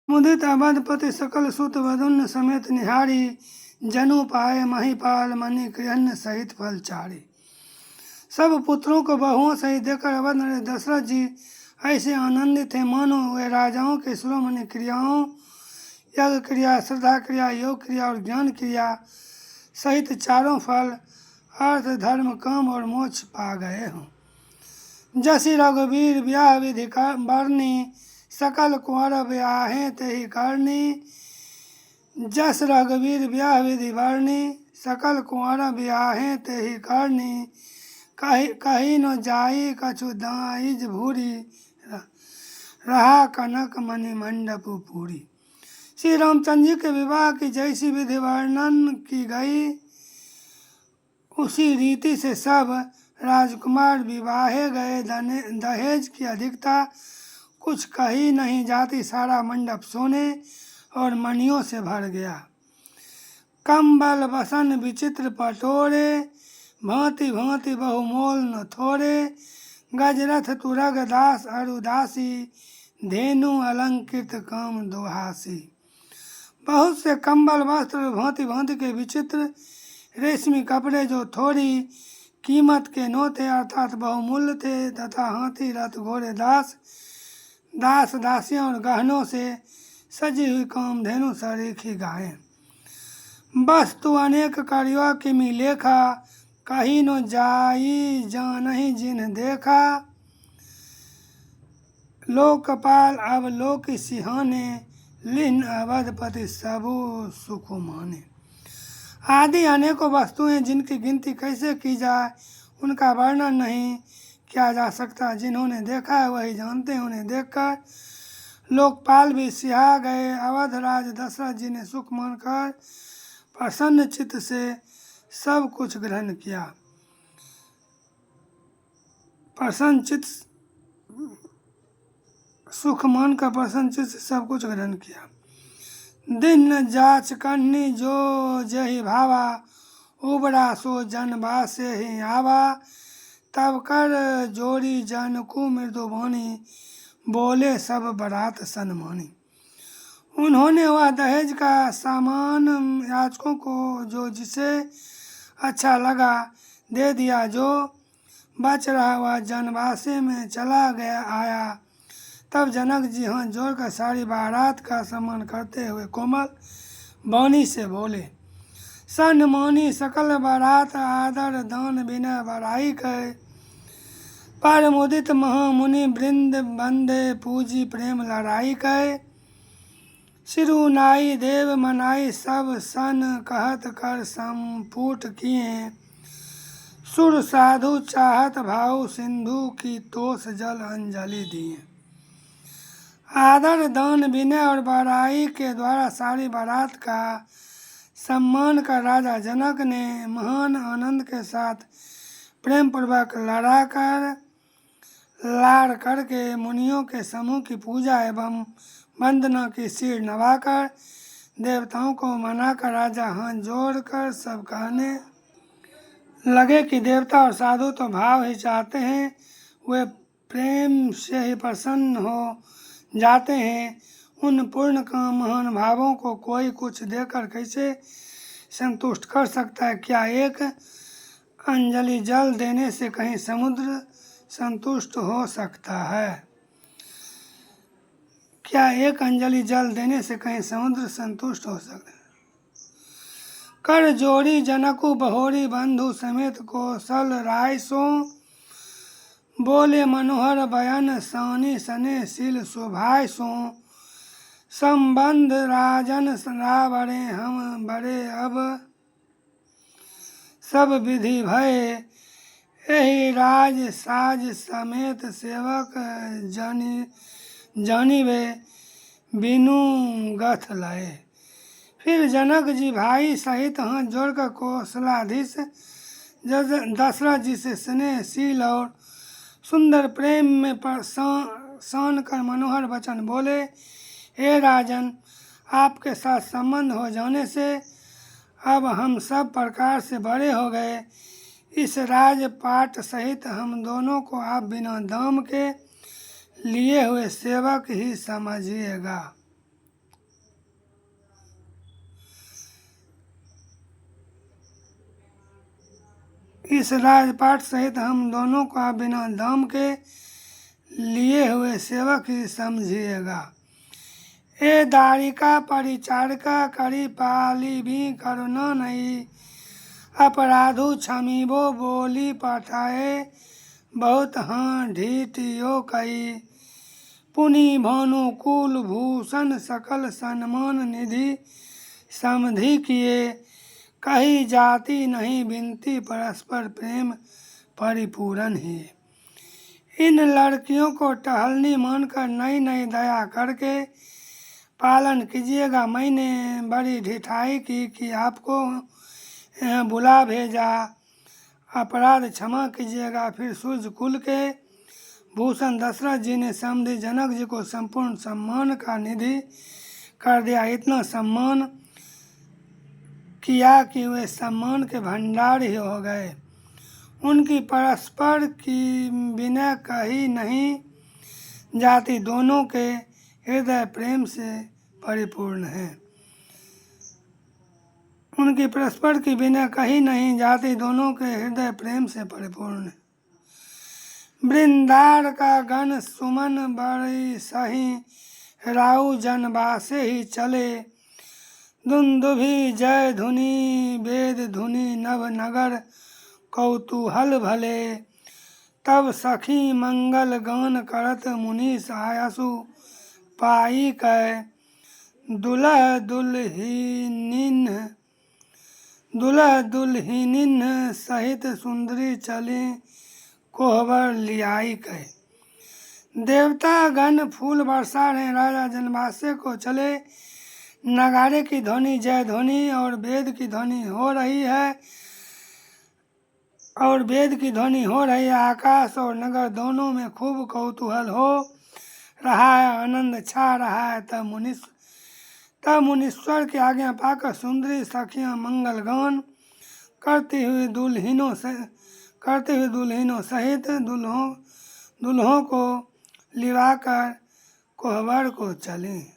मुदित अवधपति सकल सुत वधुन समेत निहारी। जनु पाए महिपाल मणि कृष्ण सहित फलचारी। सब पुत्रों को बहुओं सहित देखकर अवध नरेश दशरथ जी ऐसे आनंदित थे मानो वे राजाओं के शिरोमणि क्रियाओं यज्ञ क्रिया, श्रद्धा क्रिया, योग क्रिया और ज्ञान क्रिया सहित चारों फल अर्थ, धर्म, काम और मोक्ष पा गए हों। जसि रघुवीर ब्याह विधि बरनी, सकल कुंवर ब्याहे तेहि करनी। जस रघुवीर ब्याह विधि बरनी, सकल कुंवर ब्याहे तेहि करनी। कही न जाई कछु दाइज भूरी, रहा कनक मणि मंडप पूरी। श्री रामचंद्र जी के विवाह की जैसी विधि वर्णन की गई, उसी रीति से सब राजकुमार विवाहे गए। दहेज की अधिकता कुछ कही नहीं जाती। सारा मंडप सोने और मणियों से भर गया। कंबल बसन विचित्र पटोरे, भांति भांति बहुमोल न थोरे। गजरथ तुरग दास अरुदासी, धेनु अलंकृत काम दोहासी। बहुत से कंबल वस्त्र भांति भांति के विचित्र रेशमी कपड़े जो थोड़ी कीमत के न थे अर्थात बहुमूल्य थे, तथा हाथी रथ घोड़े दास दासियां और गहनों से सजी हुई कामधेनु सरीखी गायें। वस्तु अनेक करियो किमि लेखा, कही न जाई जानहि जिन्ह देखा। लोकपाल अब लोक सिहाने, लिन अवधपति सबु सुख माने। आदि अनेकों वस्तुएं जिनकी गिनती कैसे की जाए उनका वर्णन नहीं किया जा सकता। जिन्होंने देखा है वही जानते हैं। उन्हें देखकर लोकपाल भी सिहा गए। अवधराज दशरथ जी ने सुख मानकर प्रसन्न चित्त से सब कुछ ग्रहण किया। सुख मानकर प्रसन्न चित्त से सब कुछ ग्रहण किया। दिन जाच करनी जो जही भावा, उबरा सो जनबा से ही आवा। तब कर जोड़ी जन को मृदुवाणी, बोले सब बरात सन्मानी। उन्होंने वह दहेज का सामान याचकों को जो जिसे अच्छा लगा दे दिया। जो बच रहा वह जनवासे में चला गया आया। तब जनक जी हाथ जोड़कर सारी बारात का सम्मान करते हुए कोमल वाणी से बोले, सन्मानी सकल बारात आदर दान बिना बड़ाई कहे। पर मुदित महामुनि वृंद बंदे पूजी प्रेम लड़ाई कहे। सिरुनाई देव मनाई सब सन कहत कर संपुट किए। सुर साधु चाहत भाव सिंधु की तोष जल अंजलि दिए। आदर दान विनय और बड़ाई के द्वारा सारी बारात का सम्मान कर राजा जनक ने महान आनंद के साथ प्रेम पूर्वक लाड़ करके मुनियों के समूह की पूजा एवं वंदना की सिर नवाकर देवताओं को मनाकर राजा हाथ जोड़कर सब कहने लगे कि देवता और साधु तो भाव ही चाहते हैं, वे प्रेम से ही प्रसन्न हो जाते हैं। उन पूर्ण काम महान भावों को कोई कुछ देकर कैसे संतुष्ट कर सकता है? क्या एक अंजलि जल देने से कहीं समुद्र संतुष्ट हो सकता है? क्या एक अंजलि जल देने से कहीं समुद्र संतुष्ट हो सकता है? कर जोड़ी जनकु बहोरी बंधु समेत कौशल राय सो। बोले मनोहर बयन सानी सने शील शोभाय सो। संबंध राजन रावरे हम बड़े अब, सब विधि भय यही राज साज समेत सेवक जानिबे बिनु गथ लाए। फिर जनक जी भाई सहित हाथ जोड़कर कौशलाधीश दशरथ जी से स्नेहशील और सुंदर प्रेम में सान कर मनोहर वचन बोले, हे राजन, आपके साथ संबंध हो जाने से अब हम सब प्रकार से बड़े हो गए। इस राजपाट सहित हम दोनों को आप बिना दाम के लिए हुए सेवक ही समझिएगा। इस राजपाट सहित हम दोनों का बिना दाम के लिए हुए सेवक ही समझिएगा। ए दारिका परिचारिका करी पाली भी करुणा नहीं, अपराधु क्षमीबो बोली पठाए बहुत हाँ ढीठ यो कई। पुनि भानुकूल भूषण सकल सन्मान निधि समधि किए, कही जाति नहीं बिनती परस्पर प्रेम परिपूर्ण ही। इन लड़कियों को टहलनी मानकर नई नई दया करके पालन कीजिएगा। मैंने बड़ी ढिठाई की कि आपको बुला भेजा, अपराध क्षमा कीजिएगा। फिर सूर्य कुल के भूषण दशरथ जी ने समधि जनक जी को संपूर्ण सम्मान का निधि कर दिया। इतना सम्मान किया कि वे सम्मान के भंडार ही हो गए। उनकी परस्पर की विनय कही नहीं जाती, दोनों के हृदय प्रेम से परिपूर्ण है। उनकी परस्पर की विनय कही नहीं जाती, दोनों के हृदय प्रेम से परिपूर्ण है। वृंदार का गण सुमन बड़ी सही, राउ जनवासे ही चले। दुंदुभि जय धुनि वेद धुनि नव नगर कौतूहल भले। तब सखी मंगल गान करत मुनि सहायसु पाई कै। दुल्ह दुल्हिनिन सहित सुंदरी चली कोहबर लियाई कै। देवता गण फूल बरसा रहे, राजा जनवासे को चले। नगाड़े की ध्वनि जय ध्वनि और वेद की ध्वनि हो रही है आकाश और नगर दोनों में खूब कौतूहल हो रहा है, आनंद छा रहा है। तब मुनीश्वर की आज्ञा पाकर सुंदरी सखियां मंगल गान करती हुई दुल्हिनों सहित दुल्हों को लिवाकर कोहबर को चली।